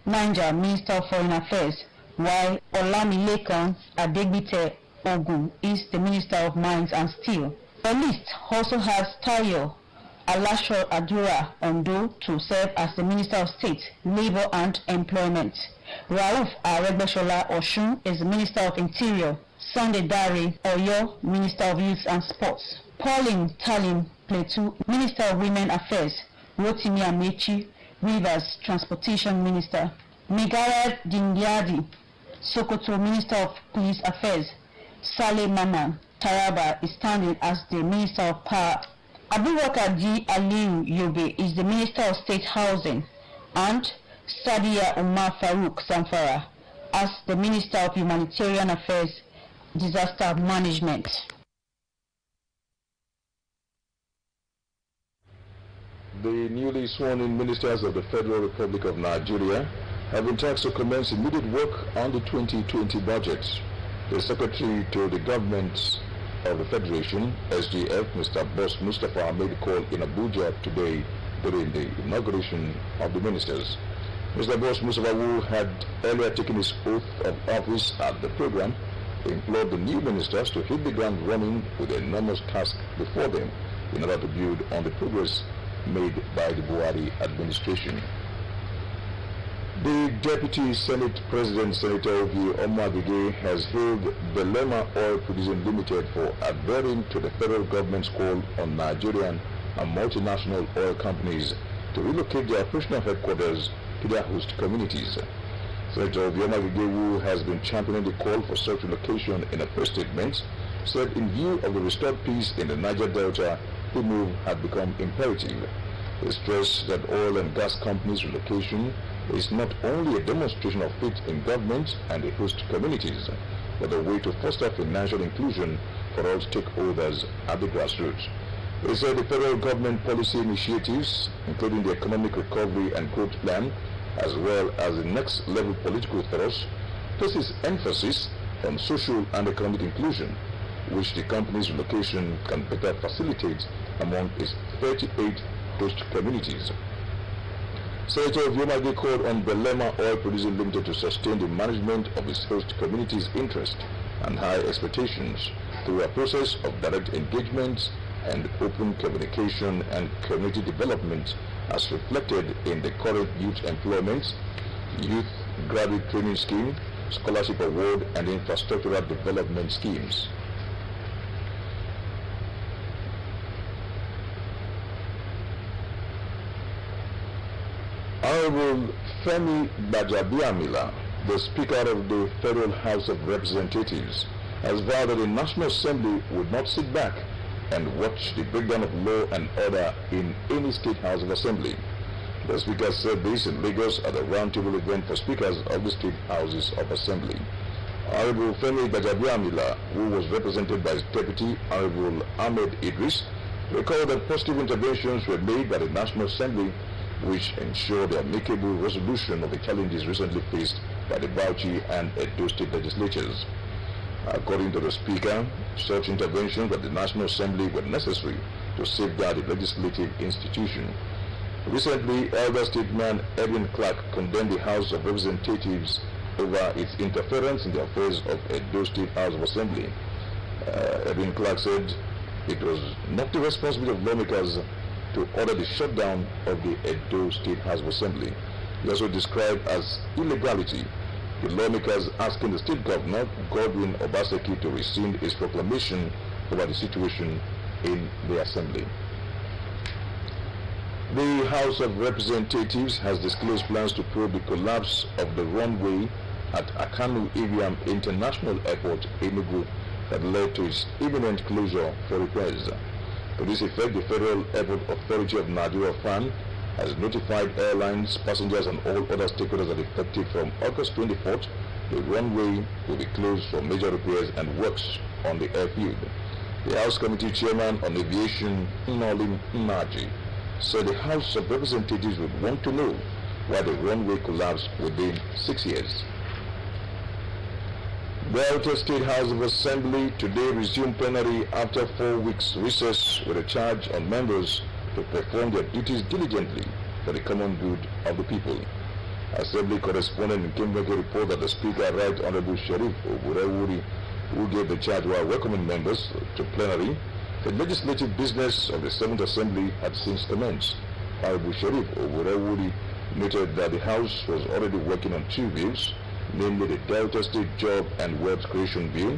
Niger, Minister of Foreign Affairs, while Olamilekan Adegbite Ogun is the Minister of Mines and Steel. The list also has Tayo Alasho Adura Ondo to serve as the Minister of State, Labour and Employment. Rauf Aregbesola Oshun is the Minister of Interior. Sunday Dare Oyo, Minister of Youth and Sports. Pauline Talim Plateau, Minister of Women Affairs. Rotimi Amechi, Rivers Transportation Minister. Megara Dingyadi, Sokoto, Minister of Police Affairs. Saleh Maman, Taraba, is standing as the Minister of Power. Abubakar G. Aliyu Yobe is the Minister of State Housing, and Sadiya Umar Farouk Zamfara as the Minister of Humanitarian Affairs, Disaster Management. The newly sworn-in ministers of the Federal Republic of Nigeria have been tasked to commence immediate work on the 2020 budget. The Secretary to the Government of the Federation, SGF, Mr. Boss Mustafa made a call in Abuja today during the inauguration of the ministers. Mr. Boss Mustafa, who had earlier taken his oath of office at the program, implored the new ministers to hit the ground running with the enormous task before them in order to build on the progress made by the Buhari administration. The Deputy Senate President, Senator Ovi Omagige, has hailed Belema Oil Producing Limited for adhering to the federal government's call on Nigerian and multinational oil companies to relocate their operational headquarters to their host communities. Senator Ovi Omagige, who has been championing the call for such relocation in a press statement, said in view of the restored peace in the Niger Delta, the move had become imperative. He stressed that oil and gas companies' relocation is not only a demonstration of faith in government and the host communities, but a way to foster financial inclusion for all stakeholders at the grassroots. He said the federal government policy initiatives, including the Economic Recovery and Growth Plan, as well as the next level political thrust, places emphasis on social and economic inclusion, which the company's relocation can better facilitate among its 38 host communities. Senator Vyomage called on Belema Oil Producing Limited to sustain the management of its host communities' interest and high expectations through a process of direct engagement and open communication and community development as reflected in the current youth employment, youth graduate training scheme, scholarship award and infrastructural development schemes. Honorable Femi Gbajabiamila, the Speaker of the Federal House of Representatives, has vowed that the National Assembly would not sit back and watch the breakdown of law and order in any State House of Assembly. The Speaker said this in Lagos at a roundtable event for speakers of the State Houses of Assembly. Honorable Femi Gbajabiamila, who was represented by his deputy, Honorable Ahmed Idris, recalled that positive interventions were made by the National Assembly which ensure the amicable resolution of the challenges recently faced by the Bauchi and Edo state legislatures. According to the Speaker, such interventions by the National Assembly were necessary to safeguard the legislative institution. Recently, elder statesman Edwin Clark condemned the House of Representatives over its interference in the affairs of Edo State House of Assembly. Edwin Clark said it was not the responsibility of lawmakers to order the shutdown of the Edo State House of Assembly. He also described as illegality the lawmakers asking the state governor, Godwin Obaseki, to rescind his proclamation over the situation in the Assembly. The House of Representatives has disclosed plans to probe the collapse of the runway at Akanu Iriam International Airport, Enugu, that led to its imminent closure for repairs. To this effect, the Federal Airport Authority of Nigeria (FAN) has notified airlines, passengers and all other stakeholders that effective from August 24th, the runway will be closed for major repairs and works on the airfield. The House Committee Chairman on Aviation, Nnolim Nnaji, said the House of Representatives would want to know why the runway collapsed within 6 years. Delta State House of Assembly today resumed plenary after 4 weeks recess with a charge on members to perform their duties diligently for the common good of the people. Assembly correspondent in Kimbeke report that the Speaker, Right Honorable Sharif Oburewuri, who gave the charge while welcoming members to plenary, the legislative business of the 7th Assembly had since commenced. Honorable Sharif Oburewuri noted that the House was already working on two bills, namely the Delta State Job and Wealth Creation Bill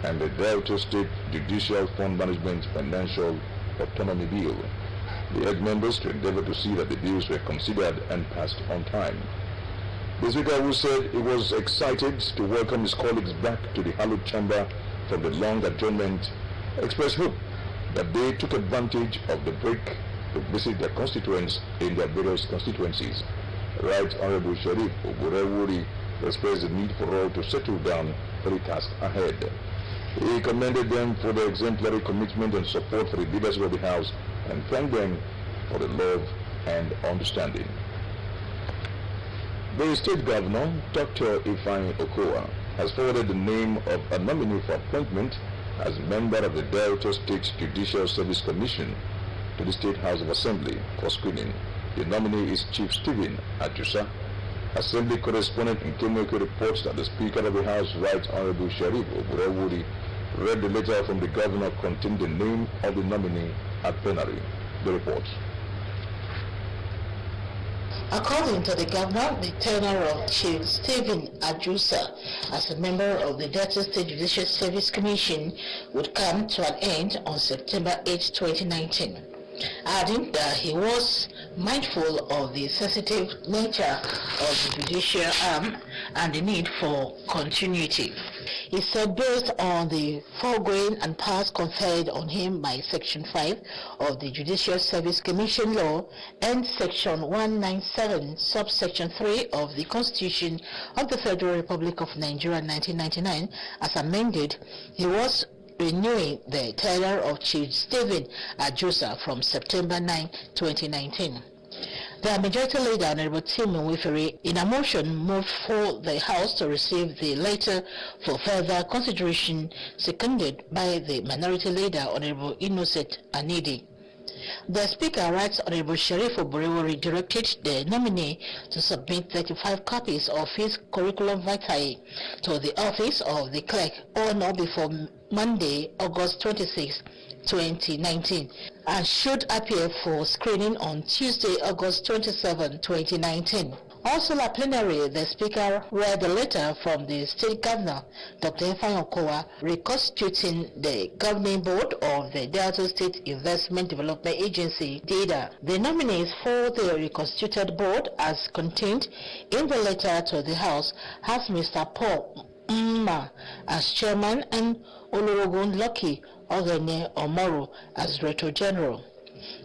and the Delta State Judicial Fund Management Financial Autonomy Bill. They urged members to endeavor to see that the bills were considered and passed on time. The Speaker, who said he was excited to welcome his colleagues back to the hallowed chamber from the long adjournment, expressed hope that they took advantage of the break to visit their constituents in their various constituencies. Right Honorable Sharif Oburewuri expressed the need for all to settle down for the task ahead. He commended them for their exemplary commitment and support for the leadership of the House and thanked them for the love and understanding. The State Governor, Dr. Ifeanyi Okowa, has forwarded the name of a nominee for appointment as member of the Delta State Judicial Service Commission to the State House of Assembly for screening. The nominee is Chief Stephen Ajusa. Assembly correspondent in Kemoko reports that the Speaker of the House, Right Honorable Sharif Oburewuri, read the letter from the Governor containing the name of the nominee at plenary. The report. According to the Governor, the tenure of Chief Stephen Ajusa as a member of the Delta State Judicial Service Commission would come to an end on September 8, 2019. Adding that he was mindful of the sensitive nature of the judicial arm and the need for continuity. He said based on the foregoing and powers conferred on him by Section 5 of the Judicial Service Commission Law and Section 197, subsection 3 of the Constitution of the Federal Republic of Nigeria 1999, as amended, he was renewing the tenure of Chief Stephen Ajusa from September 9, 2019. The Majority Leader, Honorable Tim Wifere, in a motion moved for the House to receive the letter for further consideration, seconded by the Minority Leader, Honorable Innocent Anidi. The Speaker, Right Honorable Sharif Oburewuri, directed the nominee to submit 35 copies of his curriculum vitae to the office of the clerk or no before Monday, August 26, 2019, and should appear for screening on Tuesday, August 27, 2019. Also at plenary, the Speaker read a letter from the State Governor, Dr. Ifeanyi Okowa, reconstituting the governing board of the Delta State Investment Development Agency, DIDA. The nominees for the reconstituted board, as contained in the letter to the House, has Mr. Paul Mma as chairman and Olurogun Lucky Ogene Omoro as Director General.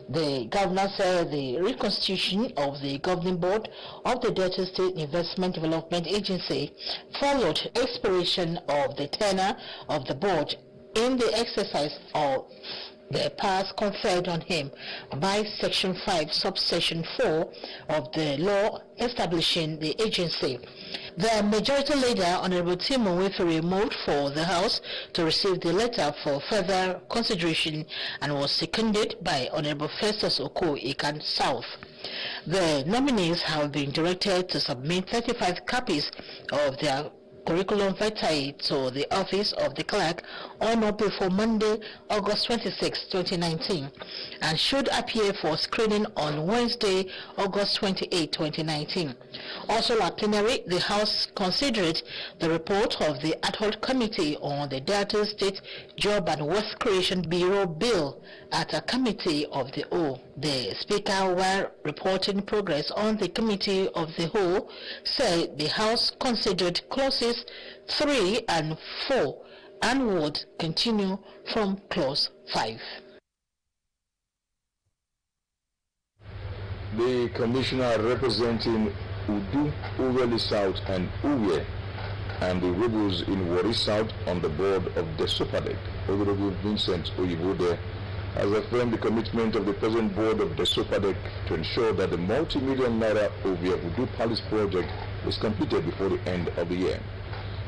The Governor said the reconstitution of the governing board of the Delta State Investment Development Agency followed expiration of the tenure of the board in the exercise of the powers conferred on him by Section 5, subsection 4 of the law establishing the agency. The Majority Leader, Honorable Tim Wifere, moved for the House to receive the letter for further consideration and was seconded by Honorable Festus Oko Ikan South. The nominees have been directed to submit 35 copies of their curriculum vitae to the office of the clerk on or before Monday, August 26, 2019, and should appear for screening on Wednesday, August 28, 2019. Also at plenary, the House considered the report of the ad hoc committee on the Delta State Job and Wealth Creation Bureau bill at a committee of the whole. The Speaker, while reporting progress on the committee of the whole, said the House considered clauses 3 and 4 and would continue from clause 5. The commissioner representing Udu, Uweli South and Uwe and the rebels in Wari South on the board of the Sopadec, Honorable Vincent Oyibode, has affirmed the commitment of the present board of the Sopadec to ensure that the multi-million naira Ovia Udu Palace project is completed before the end of the year.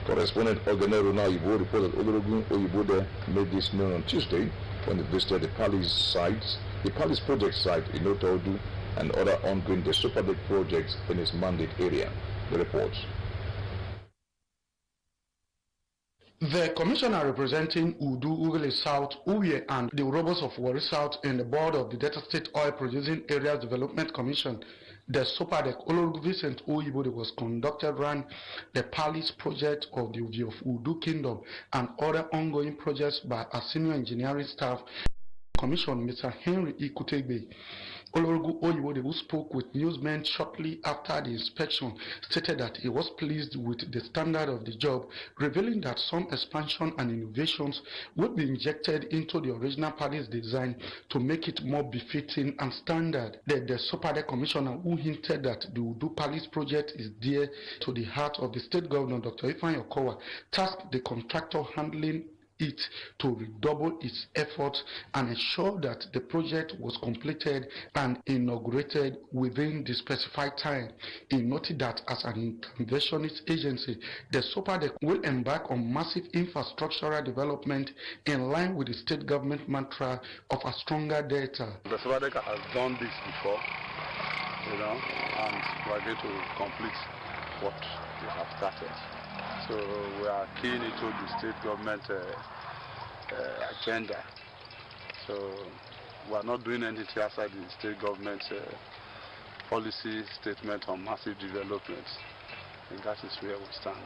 Correspondent Ogenero Oyibo reported Olurogun Oyibode made this known on Tuesday when he visited the Palace project site in Otodu and other ongoing super projects in his mandate area. The reports. The commissioner representing Udu, Ugele South, Uwe and the Urobos of Warri South in the board of the Delta State Oil Producing Areas Development Commission, the SOPADEC Olorgu Vincent Oyibode was conducted around the Palace project of the Udu Kingdom and other ongoing projects by a senior engineering staff. Commission, Mr. Henry Ikutegbe. Olorgu Oyibode, who spoke with newsmen shortly after the inspection, stated that he was pleased with the standard of the job, revealing that some expansion and innovations would be injected into the original Palace design to make it more befitting and standard. The SOPADEC commissioner, who hinted that the Udu Palace project is dear to the heart of the state governor, Dr. Ifeanyi Okowa, tasked the contractor handling it to redouble its efforts and ensure that the project was completed and inaugurated within the specified time. He noted that as an interventionist agency, the SOPADEC will embark on massive infrastructural development in line with the state government mantra of a stronger Delta. The SOPADEC has done this before, and we are going to complete what we have started. So we are keen into the state government agenda. So we are not doing anything outside the state government policy statement on massive developments. I think that is where we stand.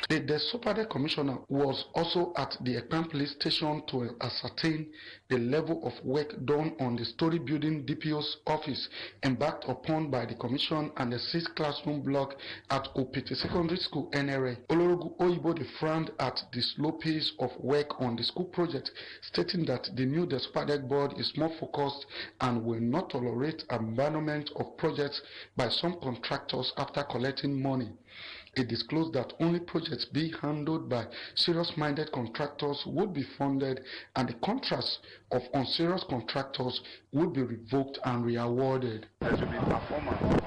The SOPADEC commissioner was also at the Ekpan police station to ascertain the level of work done on the story building DPO's office embarked upon by the commission and the 6th classroom block at Opiti Secondary School, NRA. Olorgu Oyibode frowned at the slow pace of work on the school project, stating that the new SOPADEC board is more focused and will not tolerate abandonment of projects by some contractors after collecting money. It disclosed that only projects being handled by serious-minded contractors would be funded and the contracts of unserious contractors would be revoked and re-awarded. There should be performance.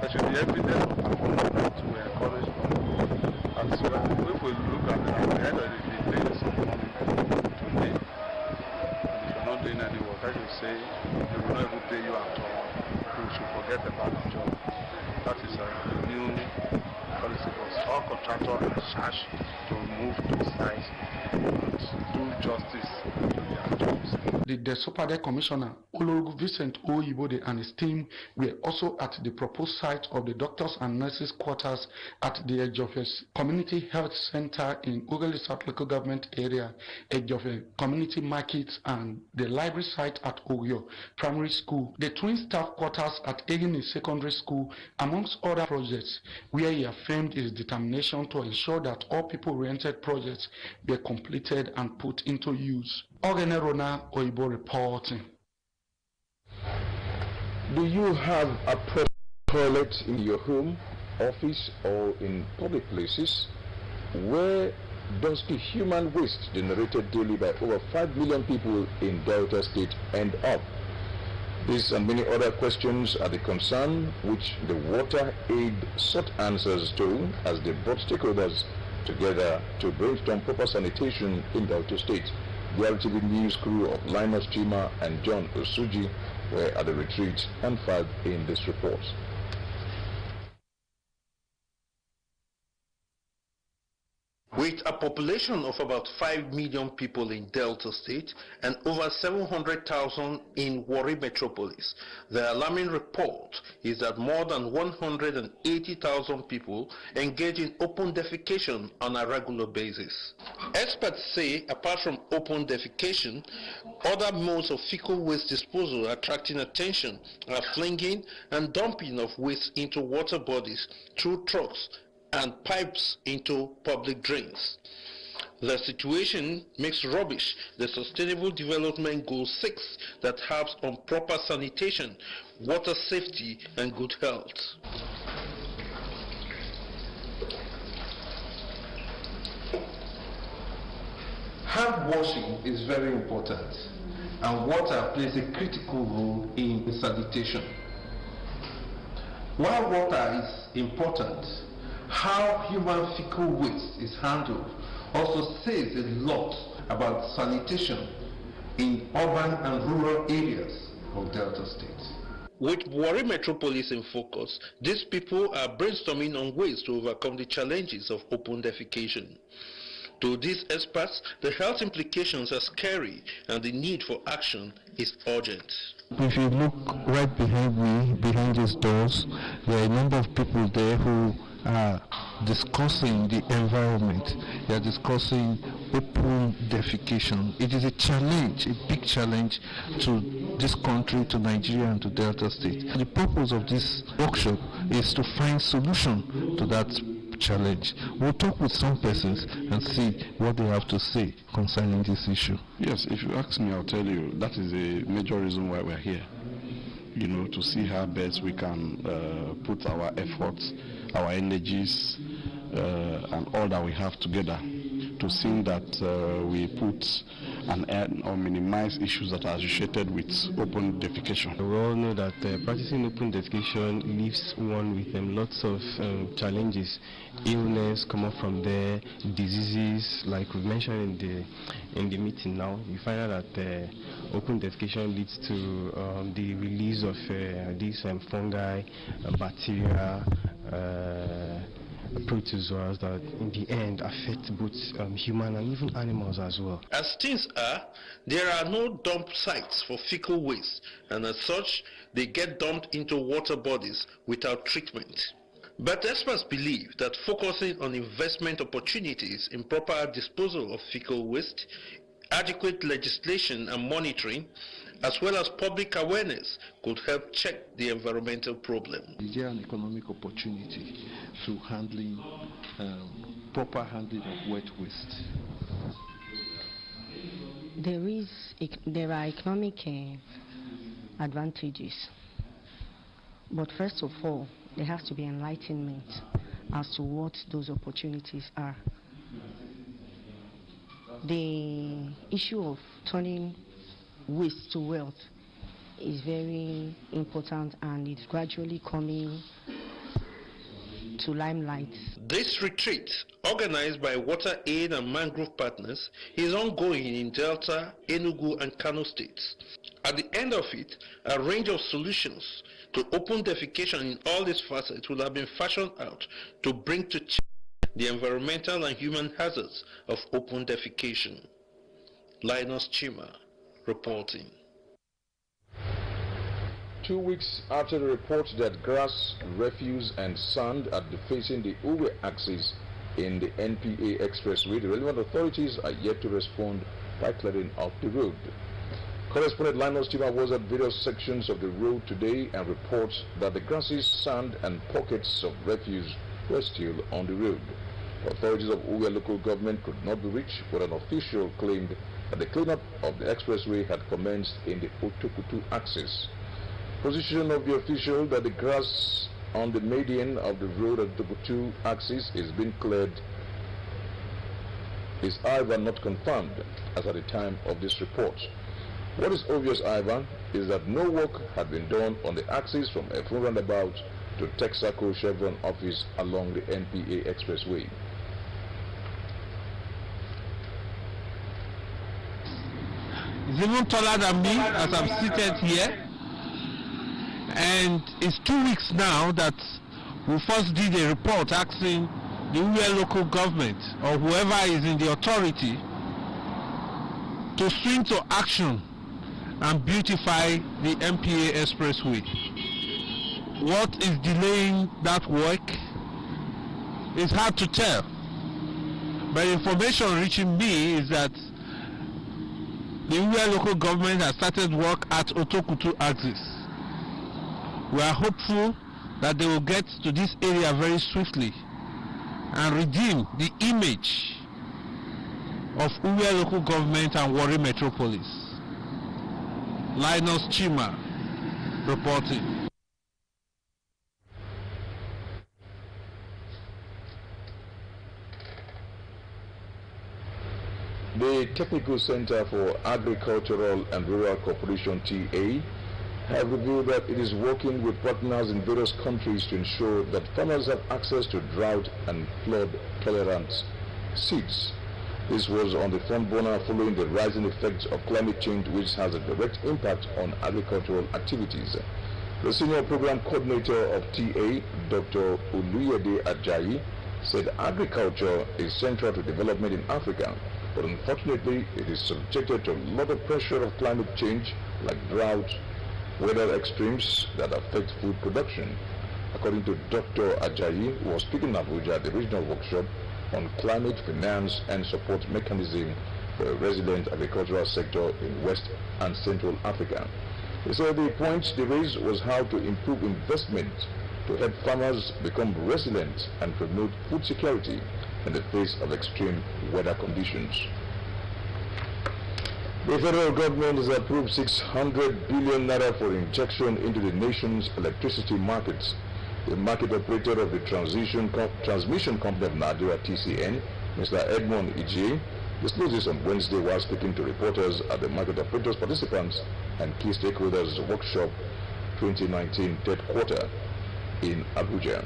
There should be evidence of performance to encourage them. And so if we look at the end of the day, paying some money today, and if you're not doing any work, I should say they will not even pay you at all. You should forget about the job. That is a new policy for all contractors are charged to move to the site and do justice to their jobs. The SOPADEC commissioner, Olorgu Vincent Oyibode, and his team were also at the proposed site of the doctors and nurses quarters at the Ejofe Community Health Center in Ugele South Local Government Area, Ejofe Community Market, and the library site at Oyo Primary School, the twin staff quarters at Egini Secondary School, amongst other projects, where he affirmed his determination to ensure that all people-oriented projects were completed and put into use. Ogene Rona Oyibo reporting. Do you have a proper toilet in your home, office, or in public places? Where does the human waste generated daily by over 5 million people in Delta State end up? These and many other questions are the concern which the Water Aid sought answers to as they brought stakeholders together to brainstorm proper sanitation in Delta State. The Drtv news crew of Linus Chima and John Osuji were at the retreat and filed in this report. With a population of about 5 million people in Delta State and over 700,000 in Warri Metropolis, the alarming report is that more than 180,000 people engage in open defecation on a regular basis. Experts say apart from open defecation, other modes of fecal waste disposal attracting attention are flinging and dumping of waste into water bodies through trucks and pipes into public drains. The situation makes rubbish the Sustainable Development Goal 6 that harps on proper sanitation, water safety, and good health. Hand washing is very important, and water plays a critical role in sanitation. While water is important, how human fecal waste is handled also says a lot about sanitation in urban and rural areas of Delta State. With Warri Metropolis in focus, these people are brainstorming on ways to overcome the challenges of open defecation. To these experts, the health implications are scary and the need for action is urgent. If you look right behind me, behind these doors, there are a number of people there who are discussing the environment. They are discussing open defecation. It is a challenge, a big challenge to this country, to Nigeria and to Delta State. The purpose of this workshop is to find solution to that challenge. We'll talk with some persons and see what they have to say concerning this issue. Yes, if you ask me, I'll tell you that is a major reason why we're here. You know, to see how best we can put our efforts, our energies, and all that we have together to see that we put an end or minimize issues that are associated with open defecation. We all know that practicing open defecation leaves one with lots of challenges. Illness come up from there, diseases, like we mentioned in the meeting now. You find out that open defecation leads to the release of these fungi, bacteria, protozoas that in the end affect both human and even animals as well. As things are, there are no dump sites for fecal waste, and as such, they get dumped into water bodies without treatment. But experts believe that focusing on investment opportunities in proper disposal of fecal waste, adequate legislation and monitoring, as well as public awareness, could help check the environmental problem. Is there an economic opportunity to handling, proper handling of wet waste? There are economic advantages, but first of all, there has to be enlightenment as to what those opportunities are. The issue of turning waste to wealth is very important, and it's gradually coming to limelight. This retreat, organized by Water Aid and Mangrove Partners, is ongoing in Delta, Enugu and Kano states. At the end of it, a range of solutions to open defecation in all these facets will have been fashioned out to bring to check the environmental and human hazards of open defecation. Linus Chima reporting. 2 weeks after the report that grass, refuse and sand are defacing the Uwe axis in the NPA expressway, the relevant authorities are yet to respond by clearing off the road. Correspondent Linus Chima was at various sections of the road today and reports that the grasses, sand and pockets of refuse were still on the road. Authorities of Uwe local government could not be reached, but an official claimed that the cleanup of the expressway had commenced in the Otokutu axis. Position of the official that the grass on the median of the road at the Otokutu axis is being cleared is however not confirmed as at the time of this report. What is obvious, however, is that no work had been done on the axis from Efun roundabout to Texaco Chevron office along the NPA expressway. It's even taller than me as I'm seated here, and it's 2 weeks now that we first did a report asking the Uwe local government or whoever is in the authority to swing to action and beautify the NPA expressway. What is delaying that work is hard to tell, but information reaching me is that the Uwe local government has started work at Otokutu axis. We are hopeful that they will get to this area very swiftly and redeem the image of Uwe local government and Warri Metropolis. Linus Chima reporting. The Technical Center for Agricultural and Rural Cooperation TA have revealed that it is working with partners in various countries to ensure that farmers have access to drought and flood-tolerant seeds. This was on the front burner following the rising effects of climate change, which has a direct impact on agricultural activities. The senior program coordinator of TA, Dr. Oluyede Ajayi, said agriculture is central to development in Africa, but unfortunately it is subjected to a lot of pressure of climate change like drought, weather extremes that affect food production. According to Dr. Ajayi, who was speaking in Abuja at the regional workshop on climate finance and support mechanism for a resilient agricultural sector in West and Central Africa. He said the point they raised was how to improve investment to help farmers become resilient and promote food security in the face of extreme weather conditions. The federal government has approved 600 billion naira for injection into the nation's electricity markets. The market operator of the Transmission Company of Nigeria, TCN, Mr. Edmond Ije, disclosed this on Wednesday while speaking to reporters at the market operators, participants, and key stakeholders workshop 2019 third quarter in Abuja.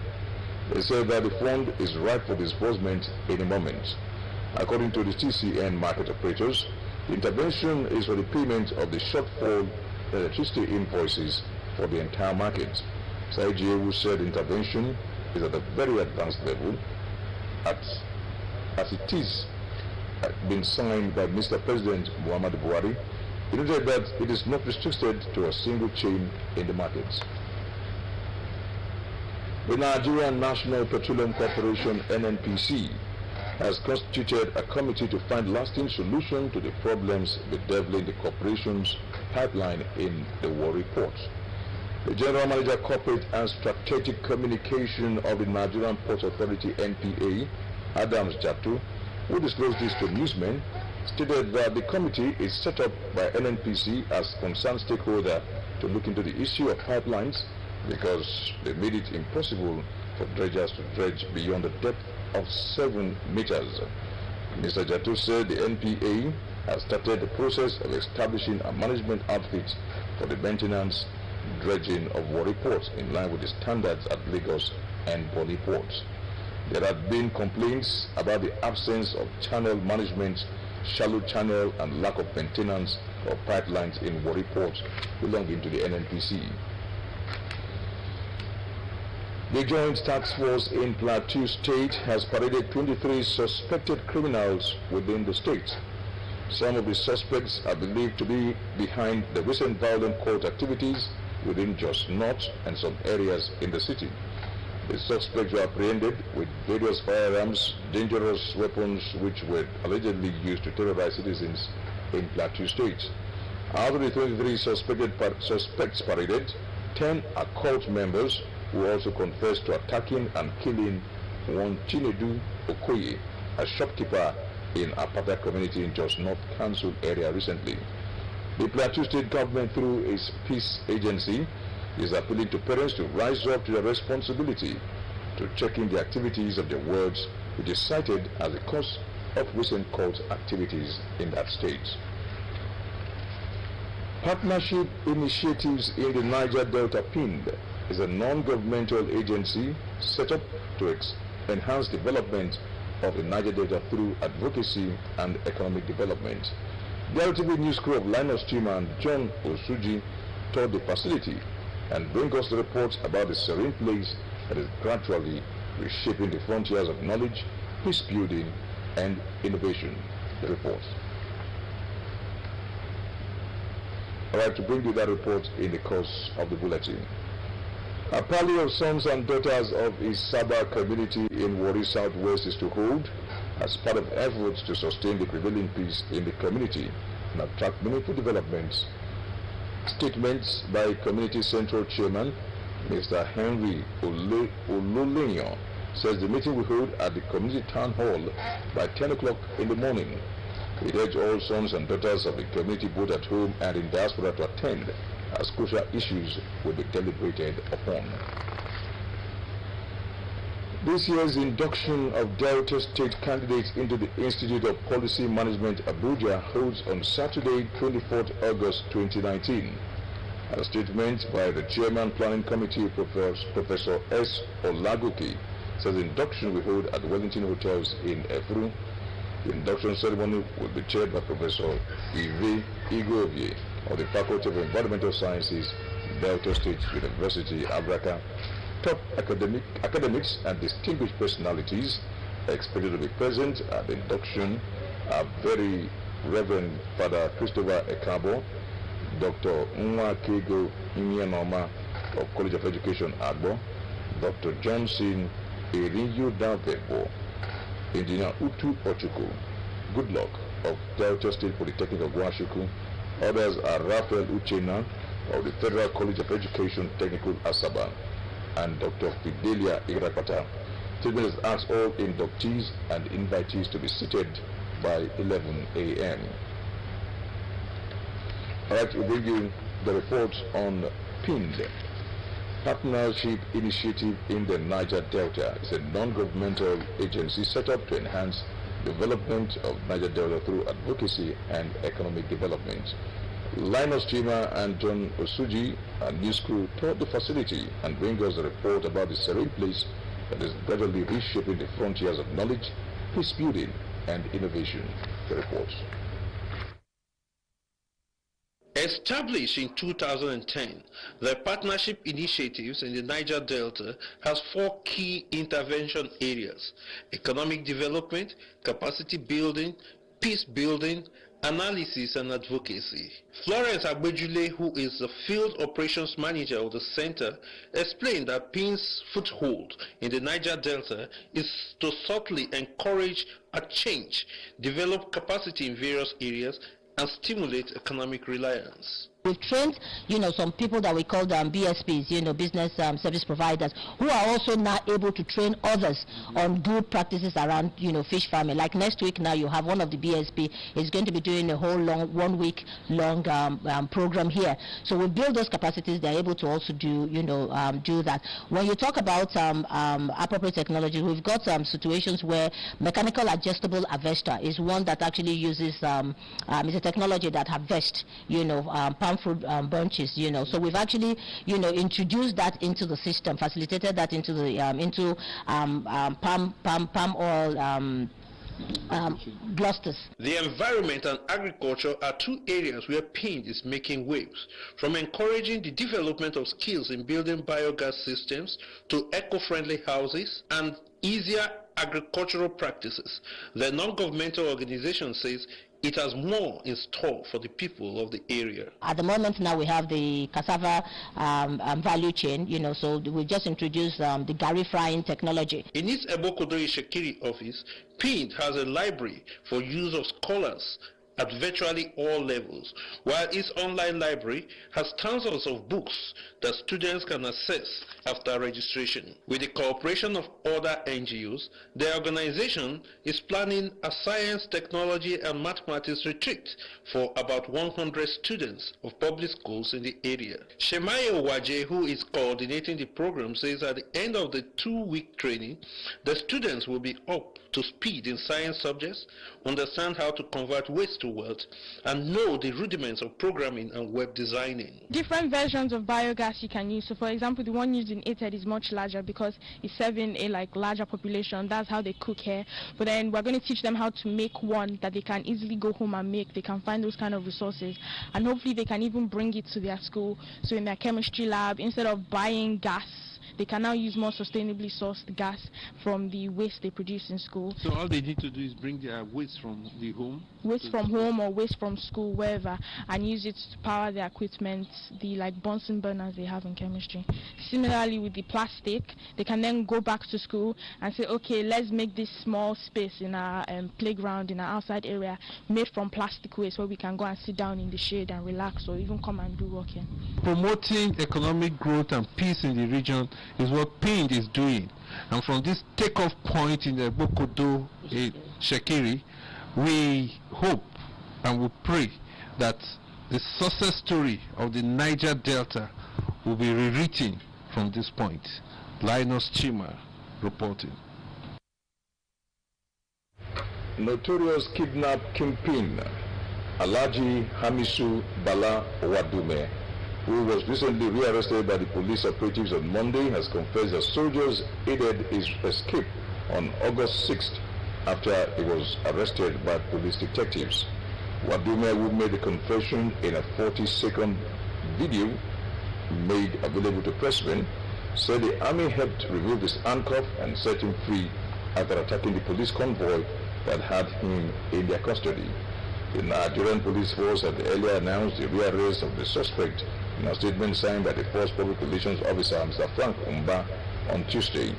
They said that the fund is ripe for disbursement any moment. According to the TCN market operators, the intervention is for the payment of the shortfall electricity invoices for the entire market. Saiji, who said intervention is at a very advanced level, as it is been signed by Mr. President Muhammadu Buhari, he noted that it is not restricted to a single chain in the markets. The Nigerian National Petroleum Corporation, NNPC, has constituted a committee to find lasting solution to the problems bedeviling the corporation's pipeline in the Warri Port. The General Manager Corporate and Strategic Communication of the Nigerian Ports Authority, NPA, Adams Jatu, who disclosed this to newsmen, stated that the committee is set up by NNPC as concerned stakeholder to look into the issue of pipelines because they made it impossible for dredgers to dredge beyond the depth of 7 meters. Mr. Jatu said the NPA has started the process of establishing a management outfit for the maintenance dredging of Warri ports in line with the standards at Lagos and Bonny ports. There have been complaints about the absence of channel management, shallow channel, and lack of maintenance of pipelines in Warri ports belonging to the NNPC. The Joint Task Force in Plateau State has paraded 23 suspected criminals within the state. Some of the suspects are believed to be behind the recent violent court activities within Jos North and some areas in the city. The suspects were apprehended with various firearms, dangerous weapons which were allegedly used to terrorize citizens in Plateau State. Out of the 23 suspects paraded, 10 are cult members who also confessed to attacking and killing one Chinedu Okoye, a shopkeeper in Apata community in Jos North Council area recently. The Plateau State government, through its peace agency, is appealing to parents to rise up to their responsibility to check in the activities of their wards, which is cited as the cause of recent cult activities in that state. Partnership Initiatives in the Niger Delta PIND is a non-governmental agency set up to enhance development of the Niger Delta through advocacy and economic development. The Drtv news crew of Linus Chima and John Osuji toured the facility and bring us the reports about the serene place that is gradually reshaping the frontiers of knowledge, peace building, and innovation. The report. All right, to bring you that report in the course of the bulletin. A rally of sons and daughters of Isaba community in Warri Southwest is to hold as part of efforts to sustain the prevailing peace in the community and attract meaningful developments. Statements by Community Central Chairman Mr. Henry Ololenyo says the meeting will hold at the Community Town Hall by 10 o'clock in the morning. He urged all sons and daughters of the community both at home and in diaspora to attend as crucial issues will be deliberated upon. This year's induction of Delta State candidates into the Institute of Policy Management Abuja holds on Saturday, 24th August 2019. A statement by the Chairman Planning Committee, Professor S. Olagoke, says the induction will hold at Wellington Hotels in Efru. The induction ceremony will be chaired by Professor Ive Igovie of the Faculty of Environmental Sciences, Delta State University, Abraka, top academics and distinguished personalities are expected to be present at the induction are very Reverend Father Christopher Ekabo, Dr. Nwa Kego Imianoma of College of Education, Agbo, Dr. Johnson Erinyu Davebo, Engineer Utu Ochuku, Goodluck of Delta State Polytechnic of Gwashiku. Others are Raphael Uchena of the Federal College of Education Technical Asaba and Dr. Fidelia Igrapata. Students ask all inductees and invitees to be seated by 11 a.m. I'd like to bring you the report on PIND, Partnership Initiative in the Niger Delta. It's a non-governmental agency set up to enhance development of Niger Delta through advocacy and economic development. Linus Chima and John Osuji and news crew toured the facility and bring us a report about the serene place that is gradually reshaping the frontiers of knowledge, peace building, and innovation. The report. Established in 2010, the Partnership Initiatives in the Niger Delta has 4 key intervention areas: economic development, capacity building, peace building, analysis and advocacy. Florence Agbejule, who is the field operations manager of the center, explained that PIN's foothold in the Niger Delta is to subtly encourage a change, develop capacity in various areas, and stimulate economic reliance. We've trained, some people that we call BSPs, business service providers, who are also now able to train others on good practices around, fish farming. Like next week now, you have one of the BSP is going to be doing a whole 1 week long program here. So we build those capacities. They're able to also do, do that. When you talk about appropriate technology, we've got situations where mechanical adjustable harvester is one that actually uses, is a technology that harvests, palm fruit bunches, so we've actually, introduced that into the system, facilitated that into the palm oil clusters. The environment and agriculture are 2 areas where PIND is making waves, from encouraging the development of skills in building biogas systems to eco-friendly houses and easier agricultural practices. The non-governmental organization says it has more in store for the people of the area. At the moment now we have the cassava value chain, so we've just introduced the Gary frying technology. In its Ebokodori Shekiri office, PIND has a library for use of scholars at virtually all levels, while its online library has thousands of books that students can access after registration. With the cooperation of other NGOs, the organization is planning a science, technology, and mathematics retreat for about 100 students of public schools in the area. Shemaye Waje, who is coordinating the program, says at the end of the 2-week training, the students will be up to speed in science subjects, understand how to convert waste to wealth, and know the rudiments of programming and web designing. Different versions of biogas you can use. So for example, the one used in ATED is much larger because it's serving a larger population. That's how they cook here. But then we're going to teach them how to make one that they can easily go home and make. They can find those kind of resources, and hopefully they can even bring it to their school. So in their chemistry lab, instead of buying gas, they can now use more sustainably sourced gas from the waste they produce in school. So all they need to do is bring their waste from the home? Waste from home or waste from school, wherever, and use it to power their equipment, the Bunsen burners they have in chemistry. Similarly with the plastic, they can then go back to school and say, okay, let's make this small space in our playground, in our outside area, made from plastic waste where we can go and sit down in the shade and relax or even come and do work here. Promoting economic growth and peace in the region is what PIND is doing, and from this takeoff point in the Bokodo Shekiri, we hope and we pray that the success story of the Niger Delta will be rewritten from this point. Linus Chima reporting. Notorious kidnap kingpin Alhaji Hamisu Bala Wadume, who was recently rearrested by the police operatives on Monday, has confessed that soldiers aided his escape on August 6th after he was arrested by police detectives. Wadume, who made the confession in a 40-second video, made available to pressmen, said the army helped remove his handcuff and set him free after attacking the police convoy that had him in their custody. The Nigerian police force had earlier announced the rearrest of the suspect in a statement signed by the force public relations officer, Mr. Frank Umba, on Tuesday.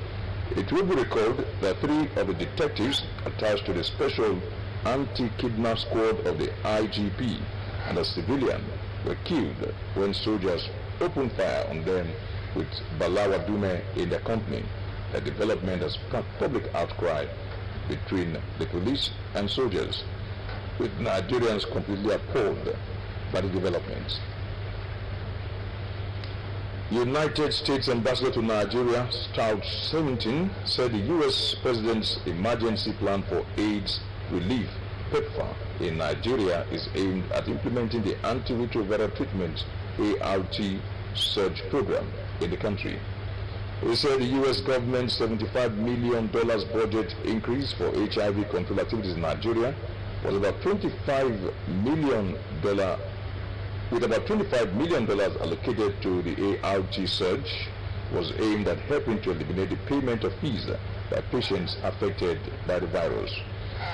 It will be recalled that 3 of the detectives attached to the special anti-kidnap squad of the IGP and a civilian were killed when soldiers opened fire on them with Balawa Dume in their company. The development has sparked public outcry between the police and soldiers, with Nigerians completely appalled by the developments. United States Ambassador to Nigeria, Stout 17, said the U.S. President's emergency plan for AIDS relief, PEPFAR, in Nigeria is aimed at implementing the antiretroviral treatment ART surge program in the country. He said the U.S. government's $75 million budget increase for HIV control activities in Nigeria was about $25 million, with about $25 million allocated to the ART surge, was aimed at helping to eliminate the payment of fees by patients affected by the virus.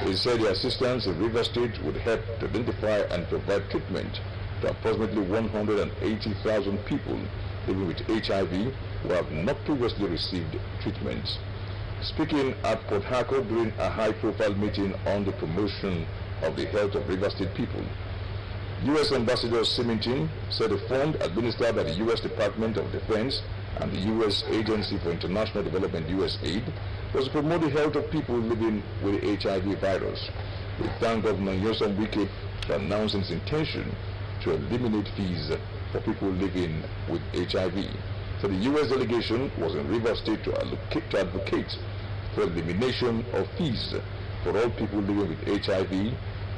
He said the assistance in Rivers State would help to identify and provide treatment to approximately 180,000 people living with HIV who have not previously received treatment. Speaking at Port Harcourt during a high-profile meeting on the promotion of the health of Rivers State people, U.S. Ambassador Symington said a fund administered by the U.S. Department of Defense and the U.S. Agency for International Development, USAID, was to promote the health of people living with the HIV virus. We thank Governor Nyesom Wike for announcing his intention to eliminate fees for people living with HIV. So the U.S. delegation was in Rivers State to advocate for elimination of fees for all people living with HIV,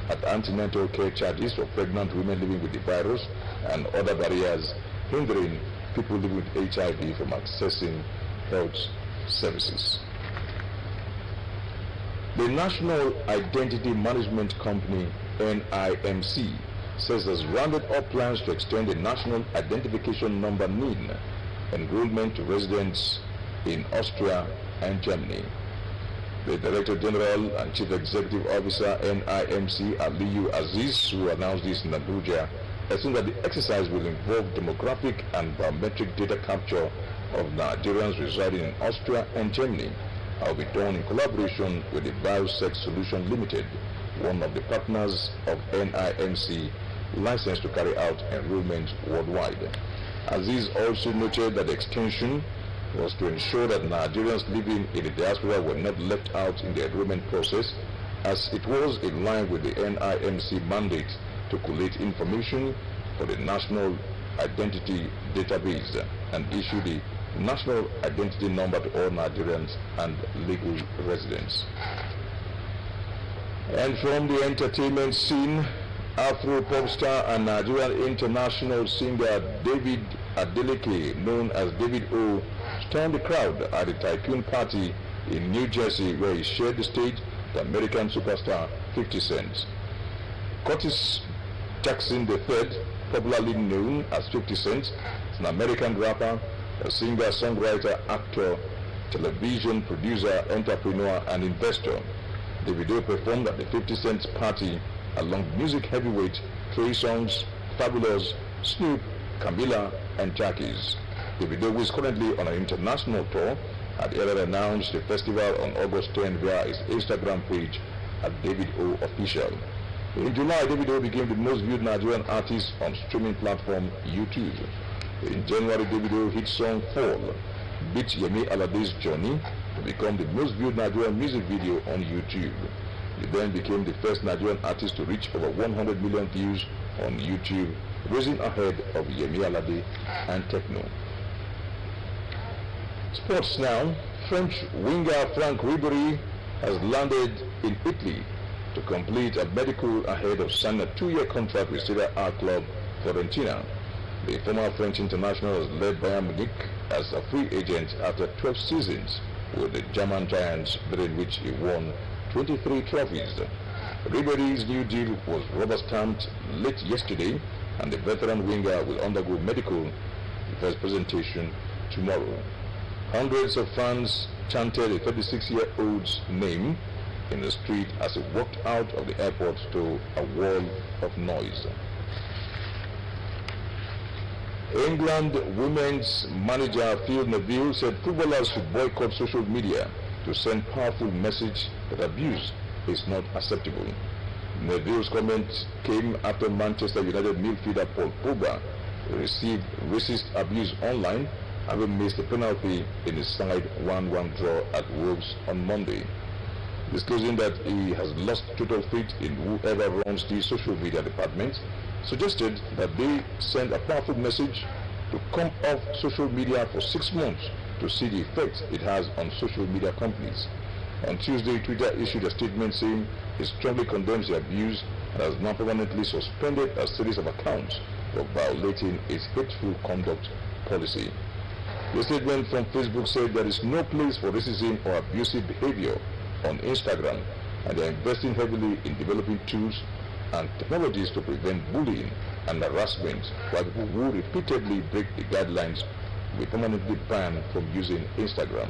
at antenatal care charges for pregnant women living with the virus, and other barriers hindering people living with HIV from accessing health services. The National Identity Management Company, NIMC, says has rounded up plans to extend the National Identification Number NIN enrollment to residents in Austria and Germany. The Director General and Chief Executive Officer, NIMC, Aliyu Aziz, who announced this in Abuja, assumed that the exercise will involve demographic and biometric data capture of Nigerians residing in Austria and Germany. It will be done in collaboration with the Biosex Solution Limited, one of the partners of NIMC, licensed to carry out enrollment worldwide. Aziz also noted that the extension was to ensure that Nigerians living in the diaspora were not left out in the enrollment process, as it was in line with the NIMC mandate to collate information for the National Identity Database and issue the National Identity Number to all Nigerians and legal residents. And from the entertainment scene, Afro pop star and Nigerian international singer David Adeleke, known as David O, stormed the crowd at the Tycoon Party in New Jersey, where he shared the stage with American superstar 50 Cent. Curtis Jackson III, popularly known as 50 Cent, is an American rapper, a singer, songwriter, actor, television producer, entrepreneur, and investor. Davido performed at the 50 Cent party along music heavyweight Trey Songz, Fabulous, Snoop, Camila, and Jackies. Davido, who is currently on an international tour, had earlier announced the festival on August 10 via his Instagram page at David O Official. In July, Davido became the most viewed Nigerian artist on streaming platform YouTube. In January, Davido hit song Fall beat Yemi Alade's Journey to become the most viewed Nigerian music video on YouTube. He then became the first Nigerian artist to reach over 100 million views on YouTube, racing ahead of Yemi Alade and Techno. Sports now. French winger Franck Ribéry has landed in Italy to complete a medical ahead of signing a 2-year contract with Serie A club Fiorentina. The former French international has led Bayern Munich as a free agent after 12 seasons with the German Giants, during which he won 23 trophies. Ribéry's new deal was rubber-stamped late yesterday, and the veteran winger will undergo medical first presentation tomorrow. Hundreds of fans chanted a 36-year-old's name in the street as he walked out of the airport to a wall of noise. England women's manager Phil Neville said footballers should boycott social media to send powerful message that abuse is not acceptable. Neville's comment came after Manchester United midfielder Paul Pogba received racist abuse online, having missed a penalty in his side 1-1 draw at Wolves on Monday. Disclosing that he has lost total faith in whoever runs the social media department, suggested that they send a powerful message to come off social media for 6 months to see the effect it has on social media companies. On Tuesday, Twitter issued a statement saying it strongly condemns the abuse and has now permanently suspended a series of accounts for violating its hateful conduct policy. The statement from Facebook said there is no place for racism or abusive behavior on Instagram, and they are investing heavily in developing tools and technologies to prevent bullying and harassment, while people who repeatedly break the guidelines will be permanently banned from using Instagram.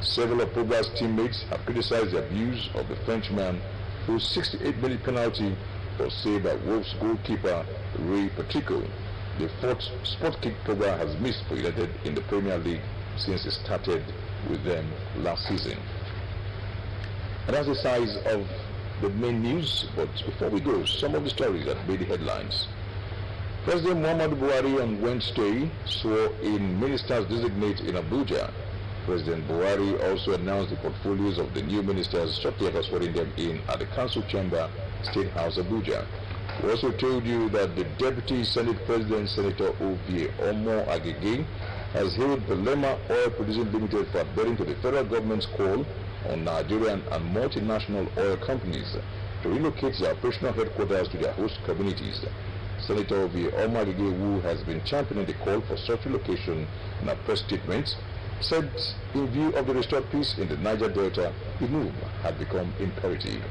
Several of Pogba's teammates have criticized the abuse of the Frenchman, whose 68-minute penalty was saved by Wolves goalkeeper Rui Patricio, the fourth spot kick Pogba has missed for United in the Premier League since he started with them last season. And that's the size of the main news, but before we go, some of the stories that made the headlines. President Muhammadu Buhari on Wednesday swore in ministers designate in Abuja. President Buhari also announced the portfolios of the new ministers shortly after swearing them in at the Council Chamber, State House, Abuja. We also told you that the Deputy Senate President, Senator Ovie Omo Agege, has hailed Belema Oil Producing Limited for adhering to the federal government's call on Nigerian and multinational oil companies to relocate their operational headquarters to their host communities. Senator Ovie Omo Agege, who has been championing the call for such relocation in a press statement, said in view of the restored peace in the Niger Delta, the move had become imperative.